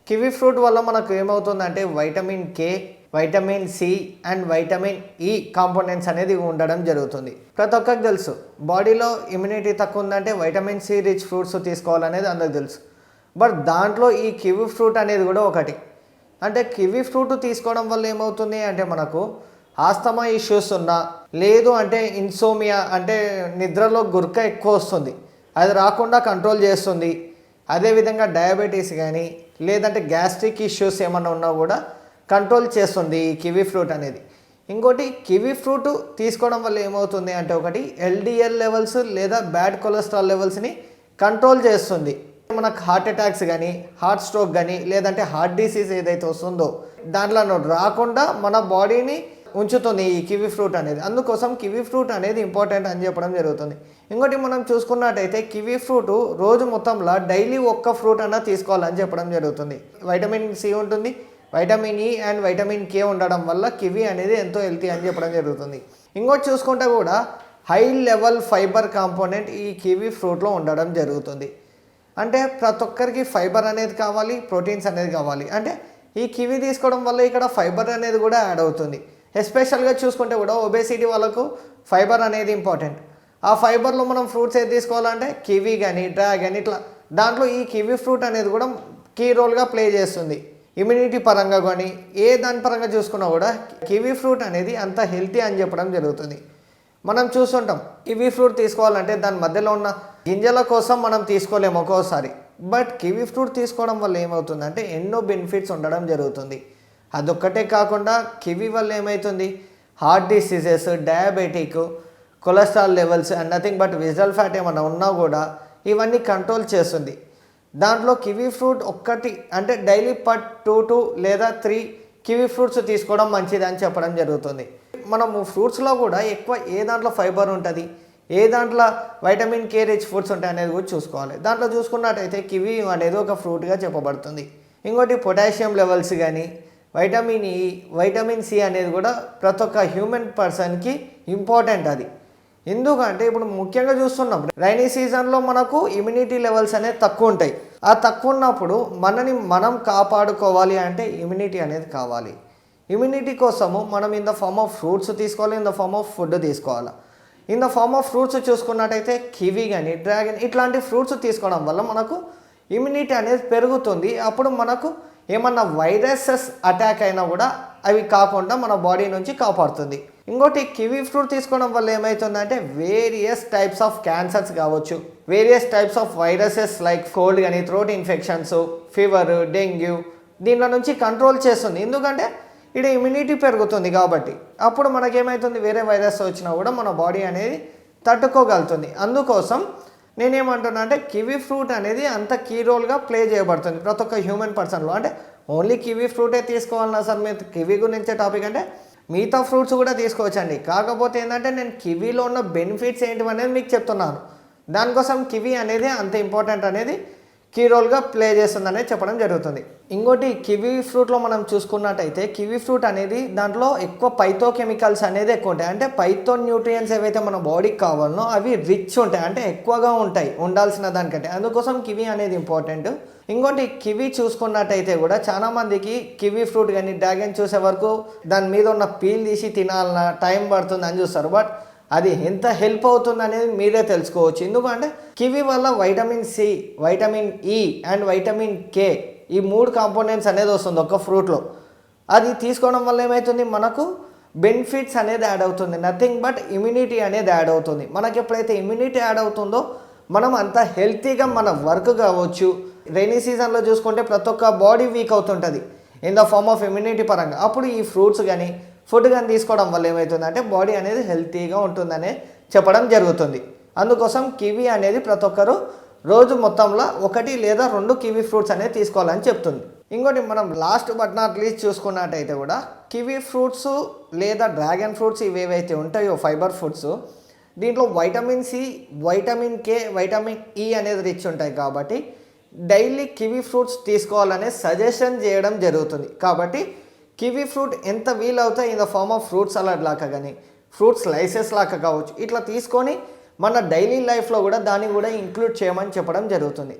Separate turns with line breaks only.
Kiwi fruit వల్ల మనకు ఏమవుతుందంటే vitamin K, vitamin C and vitamin E components అనేది ఉండడం జరుగుతుంది. ప్రతి ఒక్కరికి తెలుసు బాడీలో ఇమ్యూనిటీ తక్కువ ఉందంటే వైటమిన్ సి రిచ్ ఫ్రూట్స్ తీసుకోవాలనేది అందరికి తెలుసు. బట్ దాంట్లో ఈ కివి ఫ్రూట్ అనేది కూడా ఒకటి. అంటే కివి ఫ్రూట్ తీసుకోవడం వల్ల ఏమవుతుంది అంటే మనకు ఆస్తమా ఇష్యూస్ ఉన్నా, లేదు అంటే ఇన్సోమియా అంటే నిద్రలో గురక ఎక్కువ వస్తుంది, అది రాకుండా కంట్రోల్ చేస్తుంది. అదేవిధంగా డయాబెటీస్ కానీ లేదంటే గ్యాస్ట్రిక్ ఇష్యూస్ ఏమన్నా ఉన్నా కూడా కంట్రోల్ చేస్తుంది ఈ కివి ఫ్రూట్ అనేది. ఇంకోటి కివి ఫ్రూట్ తీసుకోవడం వల్ల ఏమవుతుంది అంటే ఒకటి ఎల్డిఎల్ లెవెల్స్ లేదా బ్యాడ్ కొలెస్ట్రాల్ లెవెల్స్ని కంట్రోల్ చేస్తుంది. మనకు హార్ట్ అటాక్స్ కానీ హార్ట్ స్ట్రోక్ కానీ లేదంటే హార్ట్ డిసీజ్ ఏదైతే వస్తుందో దాంట్లో రాకుండా మన బాడీని ఉంచుతుంది ఈ కివి ఫ్రూట్ అనేది. అందుకోసం కివి ఫ్రూట్ అనేది ఇంపార్టెంట్ అని చెప్పడం జరుగుతుంది. ఇంకోటి మనం చూసుకున్నట్టయితే కివి ఫ్రూట్ రోజు మొత్తంలో డైలీ ఒక్క ఫ్రూట్ అన్నా తీసుకోవాలని చెప్పడం జరుగుతుంది. వైటమిన్ సి ఉంటుంది, వైటమిన్ ఈ అండ్ వైటమిన్ కే ఉండడం వల్ల కివి అనేది ఎంతో హెల్తీ అని చెప్పడం జరుగుతుంది. ఇంకోటి చూసుకుంటే కూడా హై లెవెల్ ఫైబర్ కాంపోనెంట్ ఈ కివి ఫ్రూట్లో ఉండడం జరుగుతుంది. అంటే ప్రతి ఒక్కరికి ఫైబర్ అనేది కావాలి, ప్రోటీన్స్ అనేది కావాలి. అంటే ఈ కివి తీసుకోవడం వల్ల ఇక్కడ ఫైబర్ అనేది కూడా యాడ్ అవుతుంది. ఎస్పెషల్గా చూసుకుంటే కూడా ఒబేసిటీ వాళ్ళకు ఫైబర్ అనేది ఇంపార్టెంట్. ఆ ఫైబర్లో మనం ఫ్రూట్స్ ఏది తీసుకోవాలంటే కివి కానీ డ్రాగన్ ఇట్లా దాంట్లో ఈ కివి ఫ్రూట్ అనేది కూడా కీ రోల్గా ప్లే చేస్తుంది. ఇమ్యూనిటీ పరంగా కానీ ఏ దాని పరంగా చూసుకున్నా కూడా కివి ఫ్రూట్ అనేది అంత హెల్తీ అని చెప్పడం జరుగుతుంది. మనం చూస్తుంటాం కివి ఫ్రూట్ తీసుకోవాలంటే దాని మధ్యలో ఉన్న గింజల కోసం మనం తీసుకోలేము ఒక్కోసారి. బట్ కివి ఫ్రూట్ తీసుకోవడం వల్ల ఏమవుతుందంటే ఎన్నో బెనిఫిట్స్ ఉండడం జరుగుతుంది. అదొక్కటే కాకుండా కివి వల్ల ఏమవుతుంది heart diseases, diabetic, cholesterol levels and nothing but visceral fat ఏమైనా ఉన్నా కూడా ఇవన్నీ కంట్రోల్ చేస్తుంది. దాంట్లో కివి ఫ్రూట్ ఒక్కటి అంటే డైలీ పర్ 2 లేదా 3 కివి ఫ్రూట్స్ తీసుకోవడం మంచిది అని చెప్పడం జరుగుతుంది. మనము ఫ్రూట్స్లో కూడా ఎక్కువ ఏ దాంట్లో ఫైబర్ ఉంటుంది, ఏ దాంట్లో వైటమిన్ కే రిచ్ ఫుడ్స్ ఉంటాయి అనేది కూడా చూసుకోవాలి. దాంట్లో చూసుకున్నట్టయితే కివి అనేది ఒక ఫ్రూట్గా చెప్పబడుతుంది. ఇంకోటి పొటాషియం లెవెల్స్ కానీ వైటమిన్ ఈ, వైటమిన్ సి అనేది కూడా ప్రతి ఒక్క హ్యూమన్ పర్సన్కి ఇంపార్టెంట్. అది ఎందుకంటే ఇప్పుడు ముఖ్యంగా చూస్తున్నాం రైనీ సీజన్లో మనకు ఇమ్యూనిటీ లెవెల్స్ అనేది తక్కువ ఉంటాయి. ఆ తక్కువ ఉన్నప్పుడు మనని మనం కాపాడుకోవాలి అంటే ఇమ్యూనిటీ అనేది కావాలి. ఇమ్యూనిటీ కోసము మనం in the form of fruits తీసుకోవాలి, in the form of food తీసుకోవాలి. In the form of fruits చూసుకున్నట్టయితే కివి కానీ డ్రాగన్ ఇట్లాంటి ఫ్రూట్స్ తీసుకోవడం వల్ల మనకు ఇమ్యూనిటీ అనేది పెరుగుతుంది. అప్పుడు మనకు ఏమన్నా వైరసెస్ అటాక్ అయినా కూడా అవి కాకుండా మన బాడీ నుంచి కాపాడుతుంది. ఇంకోటి కివి ఫ్రూట్ తీసుకోవడం వల్ల ఏమవుతుందంటే వేరియస్ టైప్స్ ఆఫ్ క్యాన్సర్స్ కావచ్చు, various types of viruses like cold కానీ థ్రోట్ ఇన్ఫెక్షన్స్, ఫీవర్, డెంగ్యూ దీనిలో నుంచి కంట్రోల్ చేస్తుంది. ఎందుకంటే ఇక్కడ ఇమ్యూనిటీ పెరుగుతుంది కాబట్టి అప్పుడు మనకేమవుతుంది వేరే వైరస్ వచ్చినా కూడా మన బాడీ అనేది తట్టుకోగలుగుతుంది. అందుకోసం నేనేమంటున్నా అంటే కివి ఫ్రూట్ అనేది అంత కీ రోల్గా ప్లే చేయబడుతుంది ప్రతి ఒక్క హ్యూమన్ పర్సన్లో. అంటే ఓన్లీ కివి ఫ్రూటే తీసుకోవాలన్నా సార్ మీరు కివి గురించే టాపిక్ అంటే మిగతా ఫ్రూట్స్ కూడా తీసుకోవచ్చండి. కాకపోతే ఏంటంటే నేను కివీలో ఉన్న బెనిఫిట్స్ ఏంటి అనేది మీకు చెప్తున్నాను. దానికోసం కివి అనేది అంత ఇంపార్టెంట్ అనేది కీ రోల్గా ప్లే చేస్తుందనే చెప్పడం జరుగుతుంది. ఇంకోటి కివి ఫ్రూట్లో మనం చూసుకున్నట్టయితే కివి ఫ్రూట్ అనేది దాంట్లో ఎక్కువ పైతో కెమికల్స్ అనేది ఎక్కువ ఉంటాయి. అంటే పైతో న్యూట్రియంట్స్ ఏవైతే మన బాడీకి కావాలనో అవి రిచ్ ఉంటాయి, అంటే ఎక్కువగా ఉంటాయి ఉండాల్సిన దానికంటే. అందుకోసం కివి అనేది ఇంపార్టెంట్. ఇంకోటి కివి చూసుకున్నట్టయితే కూడా చాలామందికి కివి ఫ్రూట్ కానీ డ్రాగన్ చూసే వరకు దాని మీద ఉన్న పీల్ తీసి తినాలన్న టైం పడుతుంది అని చూస్తారు. బట్ అది ఎంత హెల్ప్ అవుతుంది అనేది మీరే తెలుసుకోవచ్చు. ఎందుకంటే కివి వల్ల vitamin C, vitamin E and vitamin K ఈ 3 కాంపోనెంట్స్ అనేది వస్తుంది ఒక ఫ్రూట్లో. అది తీసుకోవడం వల్ల ఏమవుతుంది మనకు బెనిఫిట్స్ అనేది యాడ్ అవుతుంది, నథింగ్ బట్ ఇమ్యూనిటీ అనేది యాడ్ అవుతుంది. మనకి ఎప్పుడైతే ఇమ్యూనిటీ యాడ్ అవుతుందో మనం అంత హెల్తీగా మన వర్క్ కావచ్చు. రైనీ సీజన్లో చూసుకుంటే ప్రతి ఒక్క బాడీ వీక్ అవుతుంటుంది in the form of immunity పరంగా. అప్పుడు ఈ ఫ్రూట్స్ కానీ ఫుడ్ కానీ తీసుకోవడం వల్ల ఏమవుతుందంటే బాడీ అనేది హెల్తీగా ఉంటుందనే చెప్పడం జరుగుతుంది. అందుకోసం కివి అనేది ప్రతి ఒక్కరు రోజు మొత్తంలో 1 లేదా 2 కివి ఫ్రూట్స్ అనేది తీసుకోవాలని చెప్తుంది. ఇంకోటి మనం లాస్ట్ బట్ నాట్ లీస్ట్ చూసుకున్నట్టయితే కూడా కివి ఫ్రూట్స్ లేదా డ్రాగన్ ఫ్రూట్స్ ఇవేవైతే ఉంటాయో ఫైబర్ ఫుడ్స్ దీంట్లో vitamin C, vitamin K, vitamin E అనేది రిచ్ ఉంటాయి. కాబట్టి డైలీ కివి ఫ్రూట్స్ తీసుకోవాలనే సజెషన్ చేయడం జరుగుతుంది. కాబట్టి కివి ఫ్రూట్ ఎంత వీలవుతాయి in the form of fruit salad లాగా కానీ ఫ్రూట్ స్లైసెస్ లాగా కావచ్చు ఇట్లా తీసుకొని మన డైలీ లైఫ్లో కూడా దాన్ని కూడా ఇంక్లూడ్ చేయమని చెప్పడం జరుగుతుంది.